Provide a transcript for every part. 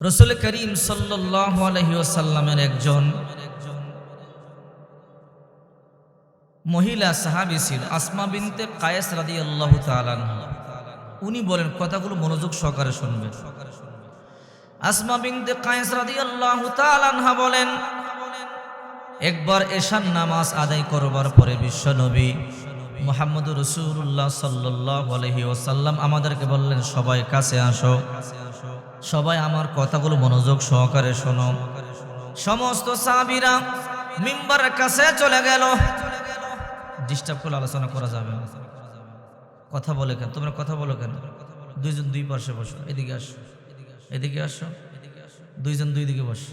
রাসূল করিম সাল্লাল্লাহু আলাইহি ওয়াসাল্লামের একজন মহিলা সাহাবী ছিল আসমা বিনতে কায়েস রাদিয়াল্লাহু তাআলা আনহা। উনি বলেন, কথাগুলো মনোযোগ সহকারে শুনবেন। আসমা বিনতে কায়েস রাদিয়াল্লাহু তাআলা আনহা বলেন, একবার এশার নামাজ আদায় করবার পরে বিশ্বনবী মুহাম্মদুর রাসূলুল্লাহ সাল্লাল্লাহু আলাইহি ওয়াসাল্লাম আমাদেরকে বললেন, সবাই কাছে আসো, সবাই আমার কথাগুলো মনোযোগ সহকারে শোনো। সমস্ত সাহাবীরা মিম্বারের কাছে চলে গেল। ডিস্টার্ব করে আলোচনা করা যাবে না। কথা বলে কেন তোমরা, কথা বলো কেন? দুইজন দুই পাশে বসো, এদিকে আসো, এদিকে আসো, দুইজন দুই দিকে বসো।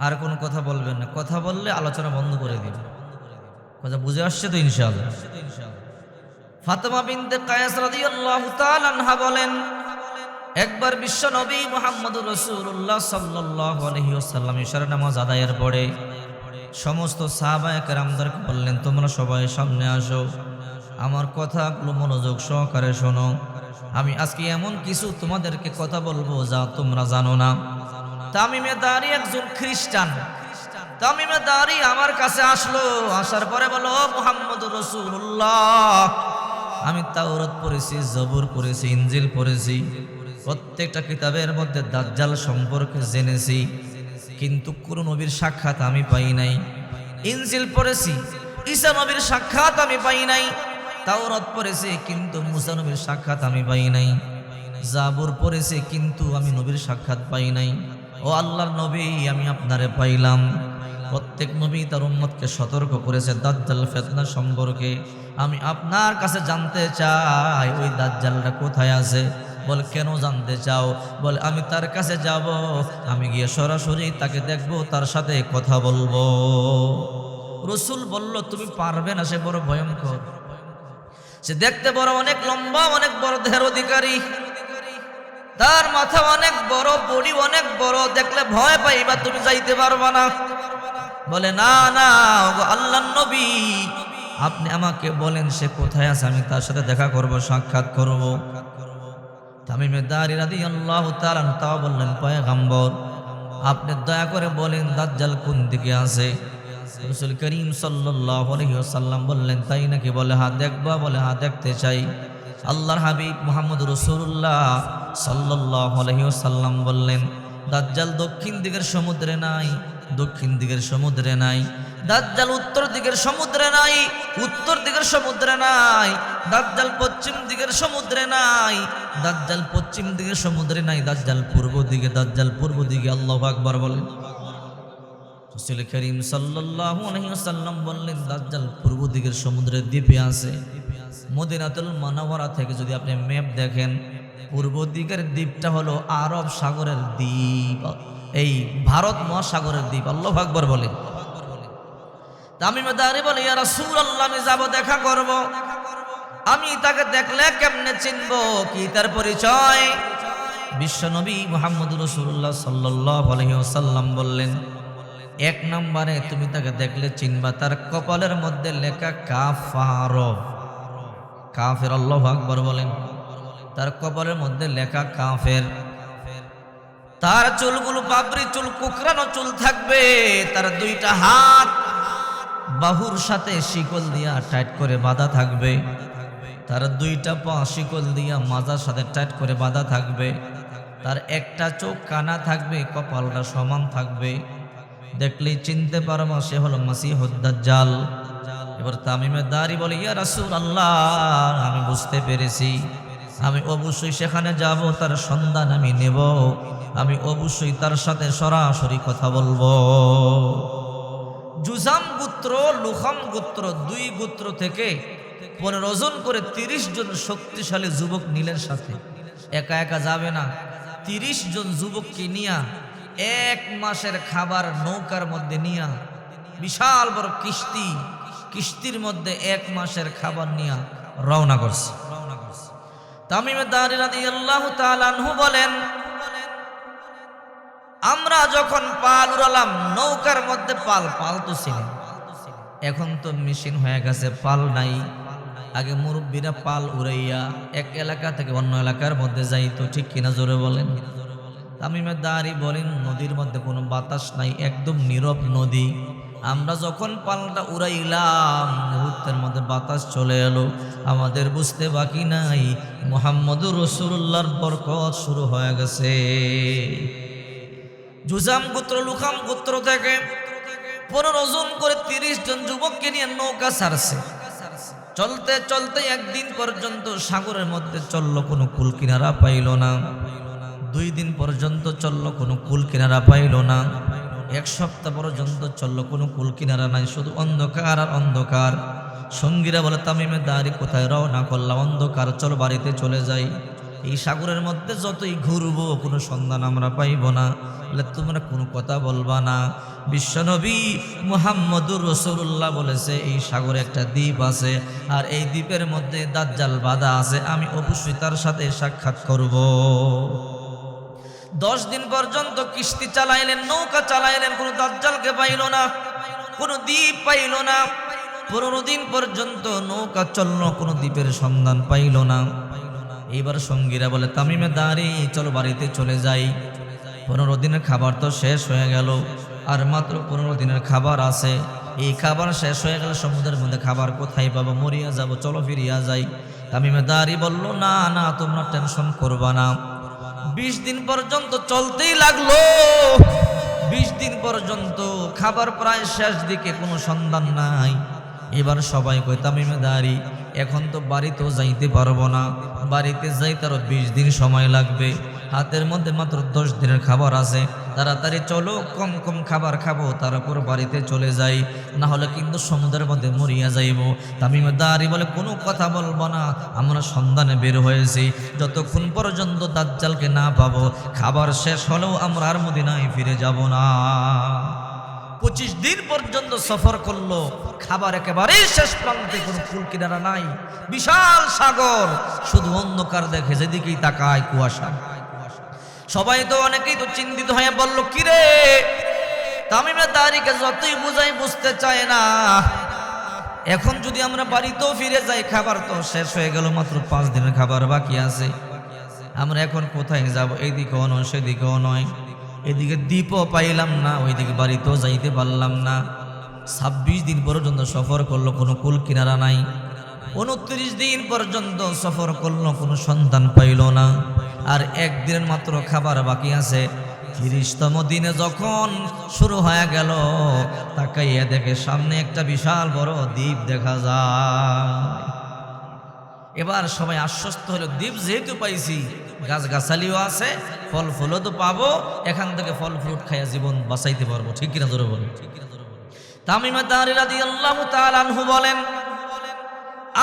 আর কোনো কথা বলবেন না, কথা বললে আলোচনা বন্ধ করে দিবে। কথা বুঝে আসছে তো ইনশাআল্লাহ? ফাতেমা বিনতে কায়েস রাদিয়াল্লাহু তাআলা আনহা বলেন, একবার বিশ্ব নবী মুহাম্মদুর রাসূলুল্লাহ সাল্লাল্লাহু আলাইহি ওয়াসাল্লাম ইশার নামাজ আদায়ের পরে সমস্ত সাহাবায়ে কেরামদেরকে বললেন, তোমরা সবাই সামনে আসো, আমার কথাগুলো মনোযোগ সহকারে শোনো। আমি আজকে এমন কিছু তোমাদেরকে কথা বলবো যা তোমরা জানো না। তামিমে দারি একজন খ্রিস্টান, তামিমে দারি আমার কাছে আসলো। আসার পরে বলো, মুহাম্মদুর রাসূলুল্লাহ, আমি তাওরাত পড়েছি, জবুর পড়েছি, ইনজিল পড়েছি, প্রত্যেকটা কিতাবের মধ্যে দাজ্জাল সম্পর্কে জেনেছি, কিন্তু কোন নবীর সাক্ষাৎ আমি পাই নাই। ইনজিল পড়েছি, ঈসা নবীর সাক্ষাৎ আমি পাই নাই। তাওরাত পড়েছি, কিন্তু মুসা নবীর সাক্ষাৎ আমি পাই নাই। জাবুর পড়েছি, কিন্তু আমি নবীর সাক্ষাৎ পাই নাই। ও আল্লাহর নবী, আমি আপনারে পাইলাম। প্রত্যেক নবী তার উম্মতকে সতর্ক করেছে দাজ্জাল ফিতনা সম্পর্কে। আমি আপনার কাছে জানতে চাই, ওই দাজ্জালটা কোথায় আছে? বল, কেন জানতে চাও? বলে, আমি তার কাছে যাব, আমি গিয়ে সরাসরি তাকে দেখব, তার সাথে কথা বলবো। রাসূল বলল, তুমি পারবে না, সে বড় ভয়ঙ্কর, সে দেখতে বড় অনেক লম্বা, অনেক বড় দেহের অধিকারী, তার মাথা অনেক বড়, বডি অনেক বড়, দেখলে ভয় পাইবা, তুমি যাইতে পারবা না। বলে, না না ওগো আল্লাহর নবী, আপনি আমাকে বলেন সে কোথায় আছে, আমি তার সাথে দেখা করব, সাক্ষাৎ করব। তামিমে দারি রাদিয়াল্লাহু তাআলা তাও বললেন, পয়গম্বর, আপনি দয়া করে বলেন দাজ্জাল কোন দিকে আছে? রাসূল করিম সাল্লাল্লাহু আলাইহি ওয়াসাল্লাম বললেন, তাই নাকি? বলে, হ্যাঁ দেখবা? বলে, হ্যাঁ দেখতে চাই। আল্লাহর হাবিব মুহাম্মদুর রাসূলুল্লাহ সাল্লাল্লাহু আলাইহি ওয়াসাল্লাম বললেন, দাজ্জাল দক্ষিণ দিকের সমুদ্রে নাই, দক্ষিণ দিকের সমুদ্রে নাই। দাজ্জাল উত্তর দিকের সমুদ্রে নাই, উত্তর দিকের সমুদ্রে নাই। দাজ্জাল পশ্চিম দিকের সমুদ্রে নাই, দাজ্জাল পশ্চিম দিকের সমুদ্রে নাই। দাজ্জাল পূর্ব দিকে, দাজ্জাল পূর্ব দিকে। আল্লাহু আকবার বলেন। রাসূল করিম সাল্লাল্লাহু আলাইহি ওয়াসাল্লাম বললেন, দাজ্জাল পূর্ব দিকের সমুদ্রের দ্বীপে আছে। মদিনাতুল মুনাওয়ারা থেকে যদি আপনি ম্যাপ দেখেন, পূর্ব দিকের দ্বীপটা হলো আরব সাগরের দ্বীপ, এই ভারত মহাসাগরের দ্বীপ। আল্লাহু আকবার বলেন। তামিমে দারি বলে, ইয়া রাসূলুল্লাহ, আমি যাব, দেখা করব, আমি তাকে দেখলে কেমনে চিনবো? কি তার পরিচয়? বিশ্বনবী মুহাম্মদুর রাসূলুল্লাহ সাল্লাল্লাহু আলাইহি ওয়াসাল্লাম বললেন, এক নম্বরে তুমি তাকে দেখলে চিনবা, তার কপালের মধ্যে লেখা কাফার, কাফের। আল্লাহু আকবার বলেন। তার কপালের মধ্যে লেখা কাফের। তার চুলগুলো পাবরি চুল, কুকরানো চুল থাকবে। তার দুইটা হাত বাহুর সাথে শিকল দিয়া টাইট করে বাঁধা থাকবে। তার দুইটা পা শিকল দিয়া মাজার সাথে টাইট করে বাঁধা থাকবে। তার একটা চোখ কানা থাকবে, কপালটা সমান থাকবে। দেখলেই চিনতে পারবো সে হলো মাসিহুদ দাজ্জাল। এবার তামিমে দারি বলে, ইয়া রাসূলুল্লাহ, আমি বুঝতে পেরেছি, আমি অবশ্যই সেখানে যাব, তার সন্ধান আমি নেব, আমি অবশ্যই তার সাথে সরাসরি কথা বলবো। জুজাম গোত্র, লুখাম গোত্র, দুই গোত্র থেকে 15 জন করে 30 জন শক্তিশালী যুবক নিলেন সাথে। একা একা যাবে না, 30 জন যুবককে নিয়া 1 মাসের খাবার নৌকার মধ্যে নিয়া, বিশাল বড় কিস্তি, কিস্তির মধ্যে 1 মাসের খাবার নিয়া রওনা করছে। তামিমে দারি রাদিয়াল্লাহু তাআলা আনহু বলেন, আমরা যখন পাল উড়ালাম, নৌকার মধ্যে পাল তো ছিল, এখন তো মেশিন হয়ে গেছে, পাল নাই। আগে মুরব্বীরা পাল উড়াইয়া এক এলাকা থেকে অন্য এলাকার মধ্যে যাইতো, ঠিক কিনা জোরে বলেন? তামিমে দাঁড়ি বলেন, নদীর মধ্যে কোনো বাতাস নাই, একদম নীরব নদী। আমরা যখন পালটা উড়াইলাম, মুহূর্তের মধ্যে বাতাস চলে এলো। আমাদের বুঝতে বাকি নাই মুহাম্মদুর রাসূলুল্লাহর বরকত শুরু হয়ে গেছে। জুজাম গোত্র, লুখাম গোত্র থেকে 15 জন করে 30 জন যুবককে নিয়ে নৌকা ছাড়ছে। চলতে চলতে একদিন পর্যন্ত সাগরের মধ্যে চললো, কোনো কুল কিনারা পাইল না। 2 দিন পর্যন্ত চললো, কোনো কুল কিনারা পাইল না। 1 সপ্তাহ পর্যন্ত চললো, কোনো কুল কিনারা নাই, শুধু অন্ধকার আর অন্ধকার। সঙ্গীরা বলে, তামিমে দাঁড়ি কোথায় রওনা করলাম? অন্ধকার, চলো বাড়িতে চলে যাই। এই সাগরের মধ্যে যতই ঘুরবো কোনো সন্ধান আমরা পাইব না। বলে, তোমরা কোনো কথা বলবা না। বিশ্বনবী মুহাম্মদুর রাসূলুল্লাহ বলেছে এই সাগরে একটা দ্বীপ আছে, আর এই দ্বীপের মধ্যে দাজ্জাল বাঁধা আছে, আমি অবশ্যই তার সাথে সাক্ষাৎ করব। 10 দিন পর্যন্ত কিস্তি চালাইলেন, নৌকা চালাইলেন, কোনো দাজ্জালকে পাইল না, কোনো দ্বীপ পাইল না। 15 দিন পর্যন্ত নৌকা চলল, কোনো দ্বীপের সন্ধান পাইল না। এইবার সঙ্গীরা বলে, তামিমে দাঁড়ি চলো বাড়িতে চলে যাই। 15 দিনের খাবার তো শেষ হয়ে গেল, আর মাত্র 15 দিনের খাবার আছে। এই খাবার শেষ হয়ে গেল, সমুদ্রের মধ্যে খাবার কোথায় পাবো? মরিয়া যাব, চলো ফিরিয়া যাই। তামিমে দাঁড়ি বলল, না না, তোমরা টেনশন করবা না। 20 দিন পর্যন্ত চলতেই লাগলো। 20 দিন পর্যন্ত খাবার প্রায় শেষ দিকে, কোনো সন্ধান নাই। এবার সবাই কয়, তামিমে দাঁড়ি এখন তো বাড়িতেও যাইতে পারবো না, বাড়িতে যাইতে আরো 20 দিন সময় লাগবে। হাতের মধ্যে মাত্র 10 দিনের খাবার আছে, তাড়াতাড়ি চলো, কম কম খাবার খাবো, তারপর বাড়িতে চলে যাই, না হলে কিন্তু সমুদ্রের মধ্যে মরিয়া যাইব। তামিমে দাঁড়ি বলে, কোনো কথা বলবো না, আমরা সন্ধানে বের হয়েছি, যতক্ষণ পর্যন্ত দাজ্জালকে না পাবো, খাবার শেষ হলেও আমরা আর মদিনায় ফিরে যাব না। 25 দিন পর্যন্ত সফর করলো, খাবার একেবারেই শেষ প্রান্তে, কোনো কুল কিনারা নাই, বিশাল সাগর, শুধু অন্ধকার দেখে, যেদিকেই তাকায় কুয়াশা। সবাই তো, অনেকেই তো চিন্তিত হয়ে বলল, কিরে তামিমে দাঁড়িকে যতই বুঝাই বুঝতে চায় না, এখন যদি আমরা বাড়িতেও ফিরে যাই, খাবার তো শেষ হয়ে গেল, মাত্র 5 দিনের খাবার বাকি আছে, আমরা এখন কোথায় যাব? এইদিকেও নয়, সেদিকেও নয়, এদিকে দ্বীপও পাইলাম না, ওইদিকে বাড়িতেও যাইতে পারলাম না। 26 দিন পর্যন্ত সফর করলো, কোনো কুল কিনারা নাই। 29 দিন পর্যন্ত সফর করলো, কোনো সন্ধান পাইল না। আর 1 দিনের মাত্র খাবার বাকি আছে। 30তম দিনে যখন শুরু হয়ে গেল, তাকাইয়া দেখে সামনে একটা বিশাল বড় দ্বীপ দেখা যায়। এবার সবাই আশ্বস্ত হলো, দ্বীপ যেহেতু পাইছি, গাছগাছালিও আছে, ফল ফুলও তো পাবো, এখান থেকে ফল ফ্রুট খাইয়া জীবন বাঁচাইতে পারবো, ঠিক কিনা জোরে বলেন। তামিমে দাঁড়ি রাদিয়াল্লাহু তাআলা আনহু বলেন,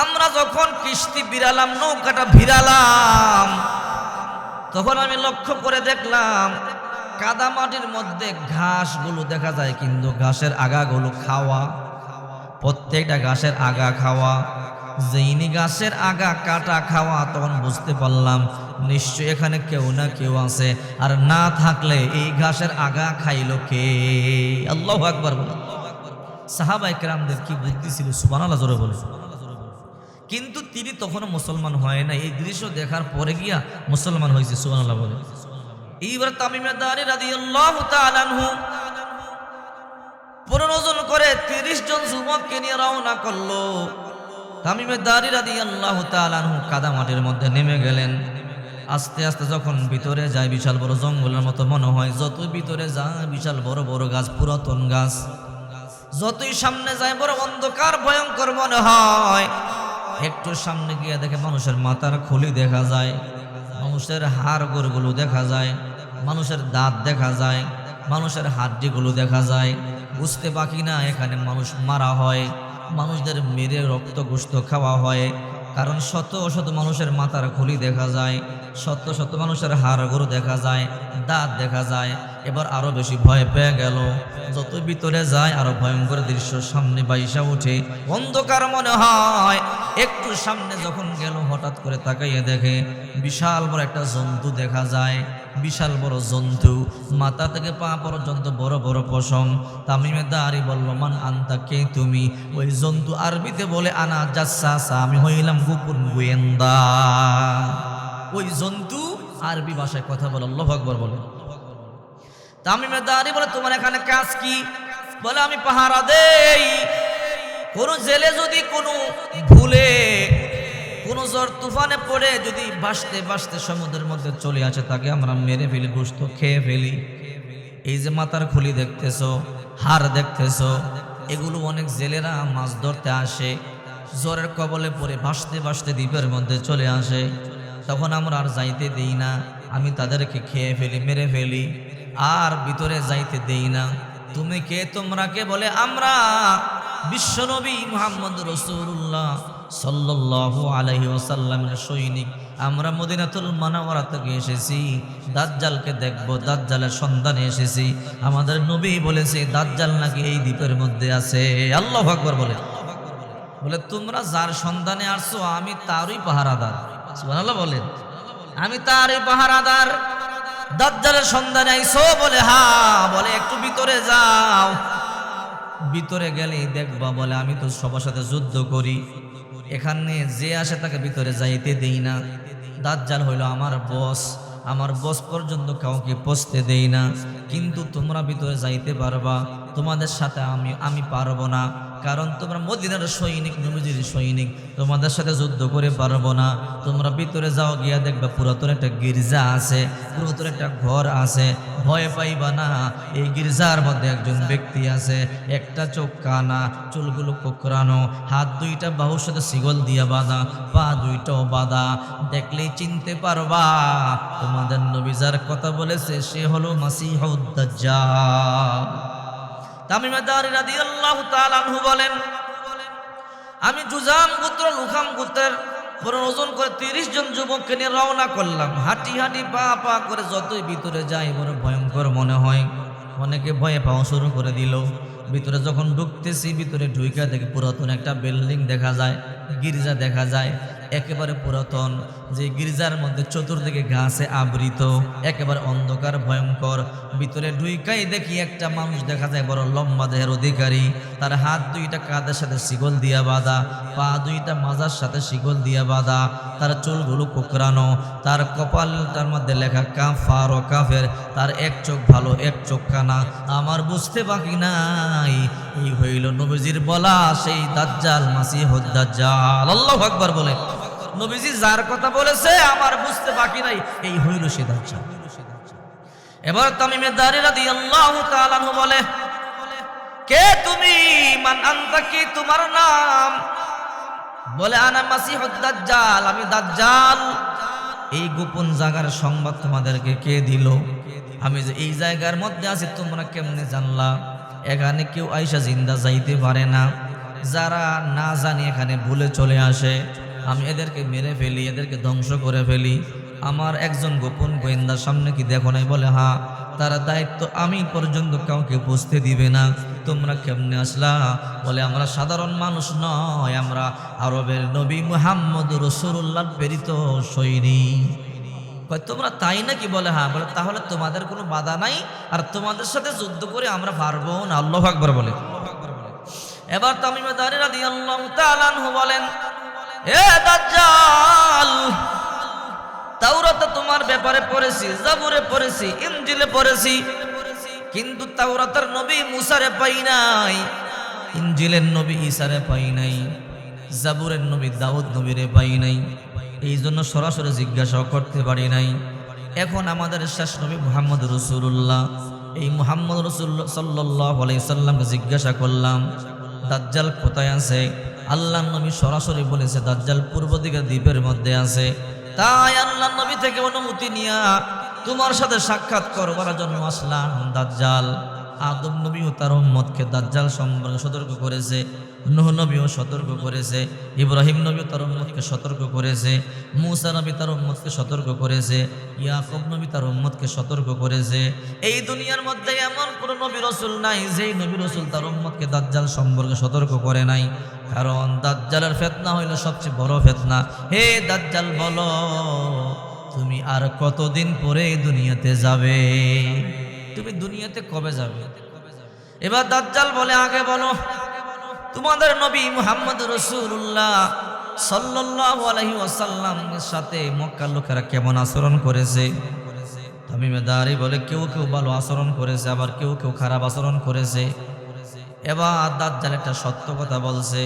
আমরা যখন কিস্তি বিড়ালাম, নৌকাটা ভিড়ালাম, তখন আমি লক্ষ্য করে দেখলাম কাদা মাটির মধ্যে ঘাসগুলো দেখা যায়, কিন্তু ঘাসের আগাগুলো খাওয়া, প্রত্যেকটা ঘাসের আগা খাওয়া। যেইনি ঘাসের আগা কাটা খাওয়া, তখন বুঝতে পারলাম নিশ্চয় এখানে কেউ না কেউ আছে, আর না থাকলে এই ঘাসের আগা খাইলো কে? আল্লাহু আকবার বলেন। সাহাবায়ে কেরামদের কি বুদ্ধি ছিল, সুবহানাল্লাহ জোরে বলে। কিন্তু তিনি তখনও মুসলমান হয় না, এই দৃশ্য দেখার পরে গিয়া মুসলমান হয়েছে, সুবহানাল্লাহ বলে। এইবার তামিমে দাঁড়ি রাদিয়াল্লাহু তাআলা আনহু 15 জন করে 30 জন যুবককে নিয়ে রওনা করলো। তামিমে দাঁড়ি রাদিয়াল্লাহু তাআলা আনহু কাদা মাটির মধ্যে নেমে গেলেন। আস্তে আস্তে যখন ভিতরে যায়, বিশাল বড় জঙ্গলের মতো মনে হয়, যত ভিতরে যায় বিশাল বড় বড় গাছ, পুরাতন গাছ, যতই সামনে যায় বড় অন্ধকার ভয়ঙ্কর মনে হয়। একটু সামনে গিয়ে দেখে মানুষের মাথার খুলি দেখা যায়, মানুষের হাড় গোড়গুলো দেখা যায়, মানুষের দাঁত দেখা যায়, মানুষের হাড্ডিগুলো দেখা যায়। বুঝতে বাকি না এখানে মানুষ মারা হয়, মানুষদের মেরে রক্ত গোশত খাওয়া হয়। কারণ শত শত মানুষের মাথার খুলি দেখা যায়, শত শত মানুষের হাড় গরু দেখা যায়, দাঁত দেখা যায়। এবার আরো বেশি ভয় পেয়ে গেল, যত ভিতরে যায় আরো ভয়ঙ্কর দৃশ্য সামনে বাইসা উঠে, অন্ধকার মনে হয়। একটু সামনে যখন গেল, হঠাৎ করে তাকাইয়ে দেখে বিশাল বড় একটা জন্তু দেখা যায়, বিশাল বড় জন্তু, মাথা থেকে পা পর্যন্ত বড় বড় পশম। তামিমে দাঁড়ি বলল, মান আনতা, কে তুমি? ওই জন্তু আরবিতে বলে, আনা জাসাসা, আমি হইলাম গোপন গোয়েন্দা। ওই জন্তু আরবি ভাষায় কথা বলে, আল্লাহু আকবার বলে। তামিমে দাঁড়ি বলে তোমার এখানে কাজ কি? বলে আমি পাহারা দেই। কোন জেলে যদি কোনো ভুলে কোন ঝড় তুফানে পড়ে যদি ভাসতে ভাসতে সমুদ্রের মধ্যে চলে আসে, তাকে আমরা মেরে ফেলি, গোশত খেয়ে ফেলি। এই যে মাথার খুলি দেখতেছো, হাড় দেখতেছো, এগুলো অনেক জেলেরা মাছ ধরতে আসে, জ্বরের কবলে পড়ে ভাসতে ভাসতে দ্বীপের মধ্যে চলে আসে, তখন আমরা আর যাইতে দেই না, আমি তাদেরকে খেয়ে ফেলি, মেরে ফেলি, আর ভিতরে যাইতে দেই না। তুমি কে, তোমরা কে? বলে আমরা বিশ্বনবী মুহাম্মদ রাসূলুল্লাহ সাল্লাল্লাহু আলাইহি ওয়াসাল্লামের সৈনিক, আমরা মদিনাতুল মুনাওয়ারা থেকে এসেছি, দাজ্জালকে দেখব, দাজ্জালের সন্ধানে এসেছি। আমাদের নবী বলেছে দাজ্জাল নাকি এই দ্বীপের মধ্যে আছে। আল্লাহু আকবার বলে। বলে তোমরা যার সন্ধানে আসছো আমি তারই পাহারাদার। সুবহানাল্লাহ বলেন, আমি তারই পাহারাদার। দাজ্জালের সন্ধানে আইছো? বলে হ্যাঁ। বলে একটু ভিতরে যাও। ভিতরে গেলে দেখবা, বলে আমি তো সবার সাথে যুদ্ধ করি, এখানে যে আসে তাকে ভিতরে যাইতে দেই না। দাজ্জাল হইল আমার বস, আমার বস পর্যন্ত কাউকে পৌঁছতে দেই না, কিন্তু তোমরা ভিতরে যাইতে পারবা, তোমাদের সাথে আমি পারবো না, কারণ তোমরা মদিনার সৈনিক, নবীজির সৈনিক, তোমাদের সাথে যুদ্ধ করে পারবো না। তোমরা ভিতরে যাও, গিয়া দেখবা পুরাতন একটা গির্জা আছে, পুরাতন একটা ঘর আছে, ভয় পাইবা না। এই গির্জার মধ্যে একজন ব্যক্তি আছে, একটা চোখ কানা, চুলগুলো কোকড়ানো, হাত দুইটা বাহুর সাথে শিকল দিয়া বাঁধা, পা দুইটাও বাঁধা, দেখলেই চিনতে পারবা তোমাদের নবী যার কথা বলেছে সে হলো মাসিহুদ দাজ্জাল। তামিম দারি রাদিয়াল্লাহু তাআলা আনহু বলেন, আমি জুজাম গোত্র লুখাম গোত্রের পুরো ওজন করে 30 জন যুবককে নিয়ে রওনা করলাম। হাঁটি হাঁটি পা পা করে যতই ভিতরে যাই বড় ভয়ঙ্কর মনে হয়, অনেকে ভয়ে পাওয়া শুরু করে দিল। ভিতরে যখন ঢুকতেছি, ভিতরে ঢুইকা দেখি পুরাতন একটা বিল্ডিং দেখা যায়, গির্জা দেখা যায়, একেবারে পুরাতন, যে গির্জার মধ্যে চতুর্দিকে গাছে আবৃত, একেবারে অন্ধকার ভয়ঙ্কর। ভিতরে ঢুইকাই দেখি একটা মানুষ দেখা যায়, বড় লম্বা দেহের অধিকারী, তার হাত দুইটা কাঁধের সাথে শিকল দিয়া বাঁধা, পা দুইটা মাজার সাথে শিকল দিয়া বাঁধা, তার চুলগুলো কোকড়ানো, তার কপালটার মধ্যে লেখা কাফার ও কাফের, তার এক চোখ ভালো এক চোখ কানা। আমার বুঝতে বাকি নাই, এই হইল নবীজির বলা সেই দাজ্জাল, মাসিহুদ দাজ্জাল। আল্লাহু আকবার বলে। নবীজি যার কথা বলেছে আমার বুঝতে বাকি নাই, এই হইল সে দাজ্জাল। এবার তামিমে দারি রাদিয়াল্লাহু তাআলা আনহু বলে, কে তুমি? মান আনতা, কি তোমার নাম? বলে আনা মাসিহুদ দাজ্জাল, আমি দাজ্জাল। এই গোপন জায়গার সংবাদ তোমাদেরকে কে দিল? আমি যে এই জায়গার মধ্যে আছি তোমরা কেমনে জানলা? এখানে কেউ আইসা জিন্দা যাইতে পারে না, যারা না জানি এখানে ভুলে চলে আসে, আমি এদেরকে মেরে ফেলি, এদেরকে ধ্বংস করে ফেলি। আমার একজন গোপন গোয়েন্দার সামনে কি দেখো নাই? বলে হ্যাঁ। তারা দায়িত্ব আমি পর্যন্ত কাউকে বুঝতে দিবে না। তোমরা কেমনে আসলা? বলে আমরা সাধারণ মানুষ নয়, আমরা আরবের নবী মুহাম্মদ রাসূলুল্লাহর প্রেরিত সৈনিক। তোমরা তাই নাকি? বলে হ্যাঁ। বলে তাহলে তোমাদের কোনো বাধা নাই, আর তোমাদের সাথে যুদ্ধ করে আমরা পারবো না। আল্লাহু আকবার বলে। এবার তামিম দারি রাদিয়াল্লাহু তাআলা আনহু বলেন, এ দাজ্জাল, তাওরাতে তোমার ব্যাপারে পড়েছি, জাবুরে পড়েছি, ইনজিলে পড়েছি, কিন্তু তাওরাতের নবী মুসারে পাই নাই, ইনজিলের নবী ঈসারে পাই নাই, জাবুরের নবী দাউদ নবীরে পাই নাই। এই জন্য সরাসরি জিজ্ঞাসা করতে পারি নাই। এখন আমাদের শেষ নবী মুহাম্মদ রাসূলুল্লাহ, এই মুহাম্মদ রাসূলুল্লাহ সাল্লাল্লাহু আলাইহি সাল্লামকে জিজ্ঞাসা করলাম দাজ্জাল কোথায় আছে? আল্লাহ নবী সরাসরি বলেছে দাজ্জাল পূর্ব দিকের দ্বীপের মধ্যে আছে। তাই আল্লাহ নবী থেকে অনুমতি নিয়া তোমার সাথে সাক্ষাৎ করবার জন্য আসলাম। দাজ্জাল, আদম নবীও তার উম্মতকে দাজ্জাল সম্পর্কে সতর্ক করেছে, নূহ নবীও সতর্ক করেছে, ইব্রাহিম নবীও তার উম্মতকে সতর্ক করেছে, মূসা নবী তার উম্মতকে সতর্ক করেছে, ইয়াকুব নবী তার উম্মতকে সতর্ক করেছে। এই দুনিয়ার মধ্যে এমন কোন নবী রাসূল নাই যেই নবী রাসূল তার উম্মতকে দাজ্জাল সম্পর্কে সতর্ক করে নাই, কারণ দাজ্জালের ফিতনা হইল সবচেয়ে বড় ফিতনা। হে দাজ্জাল, বলো তুমি আর কতদিন পরে দুনিয়াতে যাবে? তুমি দুনিয়াতে কবে যাবে? এবার দাজ্জাল বলে, আগে বলো তোমাদের নবী মুহাম্মদ রাসূলুল্লাহ সাল্লাল্লাহু আলাইহি ওয়াসাল্লামের সাথে মক্কার লোকেরা কেমন আচরণ করেছে। তামিমে দারি বলে কেউ কেউ ভালো আচরণ করেছে, আবার কেউ কেউ খারাপ আচরণ করেছে। এবার দাজ্জাল একটা সত্য কথা বলছে,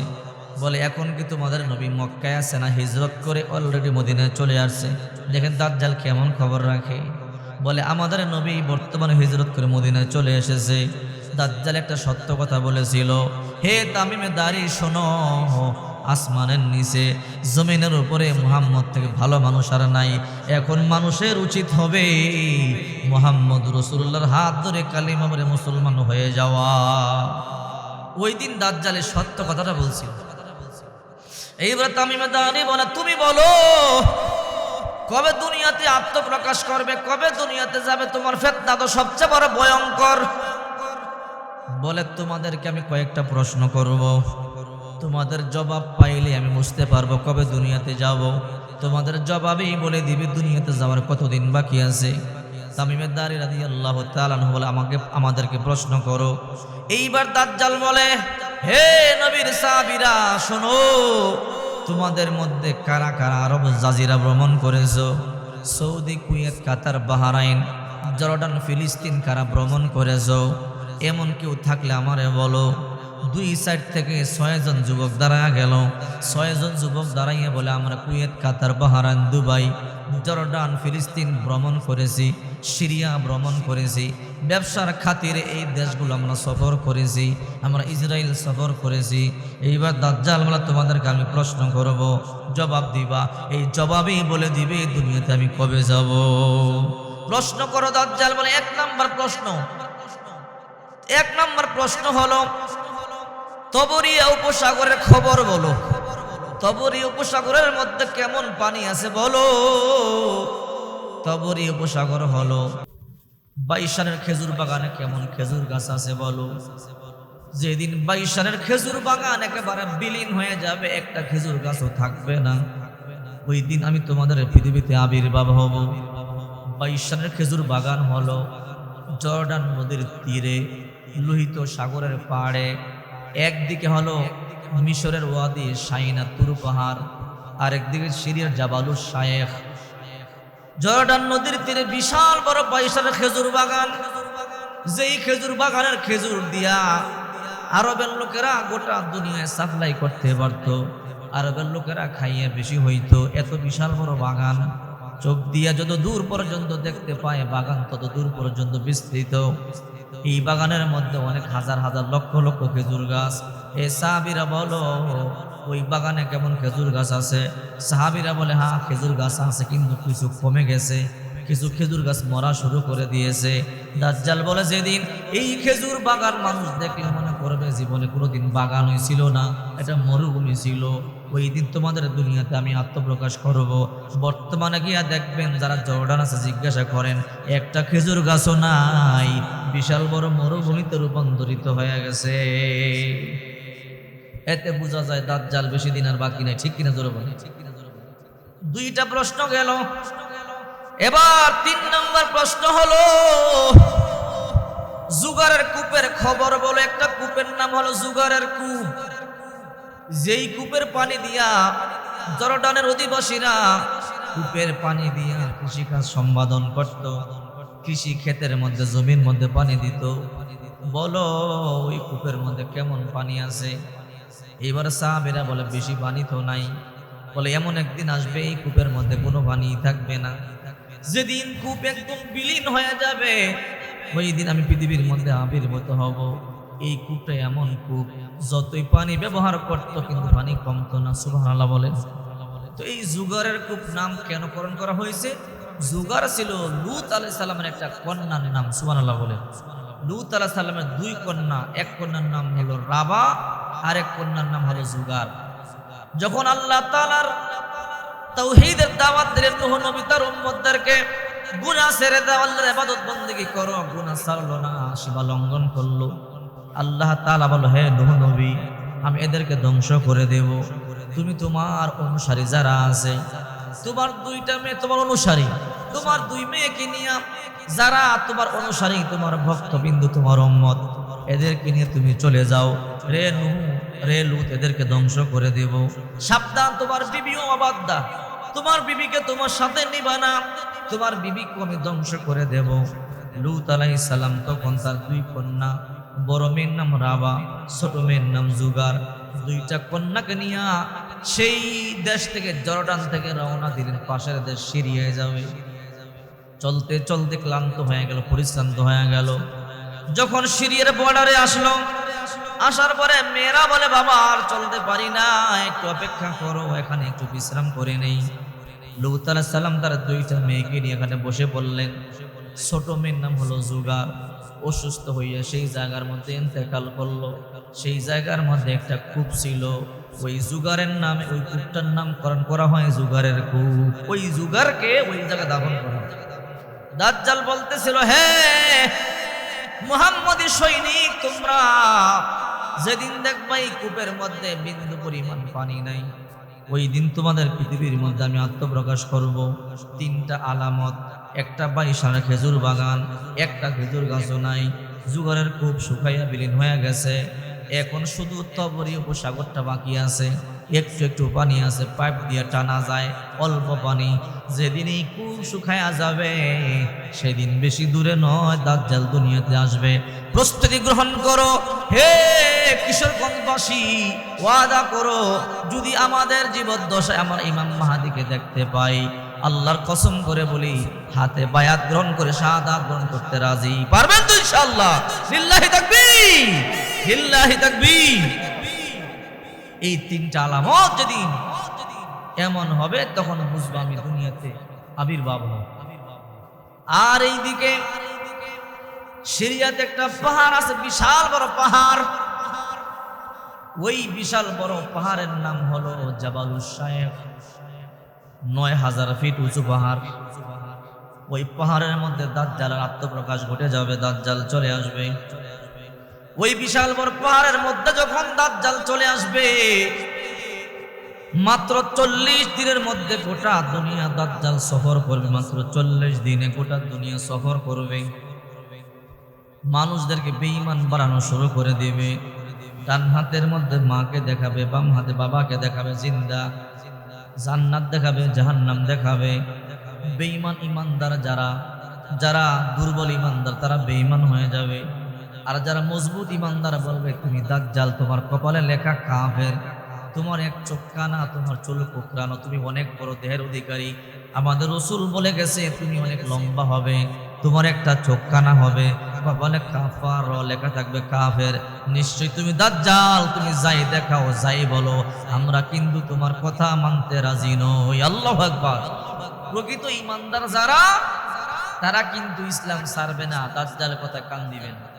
বলে এখন কি তোমাদের নবী মক্কায় আছে না হিজরত করে অলরেডি মদিনায় চলে আসছে? দেখেন দাজ্জাল কেমন খবর রাখে। বলে আমাদের নবী বর্তমানে হিজরত করে মদিনায় চলে এসেছে। দাজ্জাল একটা সত্য কথা বলেছিল, হে তামিমে দারি শোনো, আসমানের নিচে জমিনের উপরে মুহাম্মদ থেকে ভালো মানুষ আর নাই। এখন মানুষের উচিত হবে মুহাম্মদ রাসূলুল্লাহর হাত ধরে কালিমা পড়ে মুসলমান হয়ে যাওয়া। ওই দিন দাজ্জালের সত্য কথাটা বলছিল। এইবার তামিমে দারি বলে তুমি বলো কবে দুনিয়াতে আত্মপ্রকাশ করবে, কবে দুনিয়াতে যাবে? তোমার ফিতনা তো সবচেয়ে বড় ভয়ঙ্কর। বলে তোমাদেরকে আমি কয়েকটা প্রশ্ন করব, তোমাদের জবাব পাইলে আমি বুঝতে পারবো কবে দুনিয়াতে যাব। তোমাদের জবাবেই বলে দিবে দুনিয়াতে যাওয়ার কতদিন বাকি আছে। তামিমে দারি রাদিয়াল্লাহু তাআলা আনহু বলে আমাদেরকে প্রশ্ন করো। এইবার দাজ্জাল বলে হে নবীর সাহাবীরা শোনো, তোমাদের মধ্যে কারা কারা আরব জাজিরা ভ্রমণ করেছো? সৌদি, কুয়েত, কাতার, বাহরাইন, জর্ডান, ফিলিস্তিন কারা ভ্রমণ করেছো? এমন কেউ থাকলে আমারে বলো। দুই সাইড থেকে 6 জন যুবক দাঁড়ায় গেল। 6 জন যুবক দাঁড়াইয়ে বলে আমরা কুয়েত, কাতার, বাহরাইন, দুবাই, জর্ডান, ফিলিস্তিন ভ্রমণ করেছি, সিরিয়া ভ্রমণ করেছি, ব্যবসার খাতিরে এই দেশগুলো আমরা সফর করেছি, আমরা ইসরায়েল সফর করেছি। এইবার দাজ্জাল বলে তোমাদেরকে আমি প্রশ্ন করব, জবাব দিবা। এই জবাবেই বলে দিবে দুনিয়াতে আমি কবে যাব। প্রশ্ন করো। দাজ্জাল বলে এক নম্বর প্রশ্ন হলো তবরিয়া উপসাগরের খবর বলো। তবরিয়া উপসাগরের মধ্যে কেমন পানি আছে বলো। তবরিয়া উপসাগর হলো বাইশানের খেজুর বাগানে কেমন খেজুর গাছ আছে বলো। যেদিন বাইশানের খেজুর বাগান একেবারে বিলীন হয়ে যাবে, একটা খেজুর গাছও থাকবে না, ওই দিন আমি তোমাদের পৃথিবীতে আবির্ভাব হব। বাইশানের খেজুর বাগান হলো জর্ডান নদীর তীরে, লোহিত সাগরের পাড়ে। একদিকে হলো মিশরের ওয়াদি সাইনা তুর পাহাড়, আরেকদিকে সিরিয়ার জাবালুস শায়েখ। জর্ডান নদীর তীরে বিশাল বড় বাইশানের খেজুর বাগান, যেই খেজুর বাগানের খেজুর দিয়া আরবের লোকেরা গোটা দুনিয়ায় সাপ্লাই করতে পারত। আরবের লোকেরা খাইয়ে বেশি হইতো। এত বিশাল বড় বাগান, চোখ দিয়া যত দূর পর্যন্ত দেখতে পায় বাগান তত দূর পর্যন্ত বিস্তৃত। এই বাগানের মধ্যে অনেক হাজার হাজার লক্ষ লক্ষ খেজুর গাছ। এ সাহাবীরা বলো ওই বাগানে কেমন খেজুর গাছ আছে? সাহাবীরা বলে হ্যাঁ খেজুর গাছ আছে, কিন্তু কিছু কমে গেছে, কিছু খেজুর গাছ মরা শুরু করে দিয়েছে। দাজ্জাল বলে যেদিন এই খেজুর বাগান মানুষ দেখলে মনে করবে জীবনে কোনোদিন বাগান হয়েছিল না, এটা মরুভূমি ছিল। ওই দিন তোমাদের দুনিয়াতে আমি আত্মপ্রকাশ করব। বর্তমানে গিয়া দেখবেন যারা জর্ডান আছে জিজ্ঞাসা করেন একটা খেজুর গাছও নাই, বিশাল বড় মরুভূমিতে রূপান্তরিত হয়ে গেছে। এতে বোঝা যায় দাজ্জাল বেশি দিন আর বাকি নাই। ঠিক কিনা জোরে বলে? দুইটা প্রশ্ন গেল। এবার 3 নম্বর প্রশ্ন হলো জুগারের কূপের খবর বলো। একটা কূপের নাম হলো জুগারের কূপ, যেই কূপের পানি দিয়া জর্ডানের অধিবাসীরা কূপের পানি দিয়া কৃষিকাজ সম্পাদন করত, কৃষি ক্ষেতের মধ্যে জমির মধ্যে পানি দিত। বলো ওই কূপের মধ্যে কেমন পানি আছে? এবার সাহাবীরা বলে বেশি পানি তো নাই। বলে এমন একদিন আসবে এই কূপের মধ্যে কোনো পানি থাকবে না, যেদিন কূপ একদম বিলীন হয়ে যাবে ওই দিন আমি পৃথিবীর মধ্যে আবির্ভূত হব। এই কূপটা এমন কূপ যতই পানি ব্যবহার করত কিন্তু পানি কমতো না। সুবহানাল্লাহ বলেন। তো এই জুগারের কূপ নাম কেন করণ করা হয়েছে? জুগার ছিল লূত আলাইহিস সালামের একটা কন্যার নাম। সুবহানাল্লাহ বলেন। লূত আলাইহিস সালামের 2 কন্যা, এক কন্যার নাম হলো রাবা আর এক কন্যার নাম হলো জুগার। যখন আল্লাহ তাআলার তাওহীদের দাওয়াত দিলেন নূহ নবী তার উম্মতদেরকে গুনাহ ছেড়ে দাও, আল্লাহর ইবাদত বندگی করো, গুনাহ ছাড়লো না, সীমা লঙ্ঘন করলো। আল্লাহ তাআলা বলল হে নূহ নবী আমি এদেরকে ধ্বংস করে দেব। তুমি তোমার অনুসারী যারা আছে, তোমার 2টা মেয়ে তোমার অনুসারী, তোমার 2 মেয়েকে নিয়ে যারা তোমার অনুসারী, তোমার ভক্তবিন্দু, তোমার উম্মত, এদেরকে নিয়ে তুমি চলে যাও। রে নূহ রে লুত এদেরকে ধ্বংস করে দেব। সাবধান, তোমার বিবিও অবাধ্যা, তোমার বিবিকে তোমার সাথে নিবা না, তোমার বিবিকে আমি ধ্বংস করে দেব। লুত আলাইহিস সালাম তখন তার দুই কন্যা, বড় মেয়ের নাম রাবা, ছোট মেয়ের নাম জুগার, দুইটা কন্যাকে নিয়ে সেই দেশ থেকে জর্ডান থেকে রওনা দিলেন পাশের দেশ সিরিয়ায় যাবে। চলতে চলতে ক্লান্ত হয়ে গেল, পরিশ্রান্ত হয়ে গেল। যখন সিরিয়ার বর্ডারে আসলো, আসার পরে মেয়েরা বলে বাবা আর চলতে পারি না, একটু অপেক্ষা করো, এখানে একটু বিশ্রাম করে নেই। লূত আলাইহিস সালাম তার দুইটা মেয়েকে নিয়ে এখানে বসে পড়লেন। ছোট মেয়ের নাম হলো জুগার, অসুস্থ হইয়া সেই জায়গার মধ্যে ইন্তেকাল করলো। সেই জায়গার মধ্যে একটা কূপ ছিল, ওই জুগারের নামে ওই কূপটার নামকরণ করা হয় জুগারের কূপ। ওই জুগারকে ওই জায়গায় দাফন করা হয়। দাজ্জাল বলতেছিল, হে মুহাম্মদী সৈনিক, তোমরা যেদিন দেখবা এই কূপের মধ্যে বিন্দু পরিমাণ পানি নাই, ওই দিন তোমাদের পৃথিবীর মধ্যে আমি আত্মপ্রকাশ করব। তিনটা আলামত, একটা বাইশারা খেজুর বাগান, একটা খেজুর গাছও নাই, জুগারের কূপ শুকাইয়া বিলীন হয়ে গেছে, এখন শুধু তবরী উপসাগরটা বাকি আছে, একটু একটু পানি আছে, পাইপ দিয়ে টানা যায়, অল্প পানি। যেদিন এই কূপ শুকায়া যাবে সেদিন বেশি দূরে নয়, দাজ্জাল দুনিয়াতে আসবে। প্রস্তুতি গ্রহণ করো হে কিশোরগঞ্জবাসী, ওয়াদা করো যদি আমাদের জীবদ্দশায় আমার ইমাম মাহাদিকে দেখতে পাই, আল্লাহর কসম করে বলি হাতে বায়াত গ্রহণ করে শাহাদাত গ্রহণ করতে রাজি। পারবেন তো ইনশাআল্লাহ? লিল্লাহি তাকবীর, লিল্লাহি তাকবীর। এই তিনটা আলামত যেদিন এমন হবে তখন বুঝবো আমি দুনিয়াতে আবির্ভাব হব। আর এইদিকে সিরিয়াতে একটা পাহাড় আছে, বিশাল বড় পাহাড়। ওই বিশাল বড় পাহাড়ের নাম হলো জাবালুস শায়েখ, ৯,০০০ ফিট উঁচু পাহাড়। ওই পাহাড়ের মধ্যে দাজ্জালের আত্মপ্রকাশ ঘটে যাবে, দাজ্জাল চলে আসবে। ওই বিশাল বড় পাহাড়ের মধ্যে যখন দাজ্জাল চলে আসবে, মাত্র ৪০ দিনের মধ্যে গোটা দুনিয়া দাজ্জাল সফর করবে। মাত্র ৪০ দিনে গোটা দুনিয়া সফর করবে। মানুষদেরকে বেঈমান বানানো শুরু করে দেবে। ডান হাতের মধ্যে মাকে দেখাবে, বাম হাতে বাবাকে দেখাবে জিন্দা, জান্নাত দেখাবে, জাহান্নাম দেখাবে। বেঈমান ইমানদার যারা যারা দুর্বল ইমানদার তারা বেঈমান হয়ে যাবে, আর যারা মজবুত ইমানদার বলবে তুমি দাজ্জাল, তোমার কপালে লেখা কাফের, তোমার এক চোখ কানা, তোমার চুল কোকড়ানো, তুমি অনেক বড় দেহের অধিকারী, আমাদের রাসূল বলে গেছে তুমি অনেক লম্বা হবে, তোমার একটা চোখ কানা হবে, কপালে কাফার লেখা থাকবে কাফের, নিশ্চয়ই তুমি দাজ্জাল, তুমি যাই দেখাও যাই বলো, আমরা কিন্তু তোমার কথা মানতে রাজি নই। আল্লাহু আকবার। প্রকৃত ইমানদার যারা তারা কিন্তু ইসলাম ছাড়বে না, দাজ্জালের কথা কান দিবে না।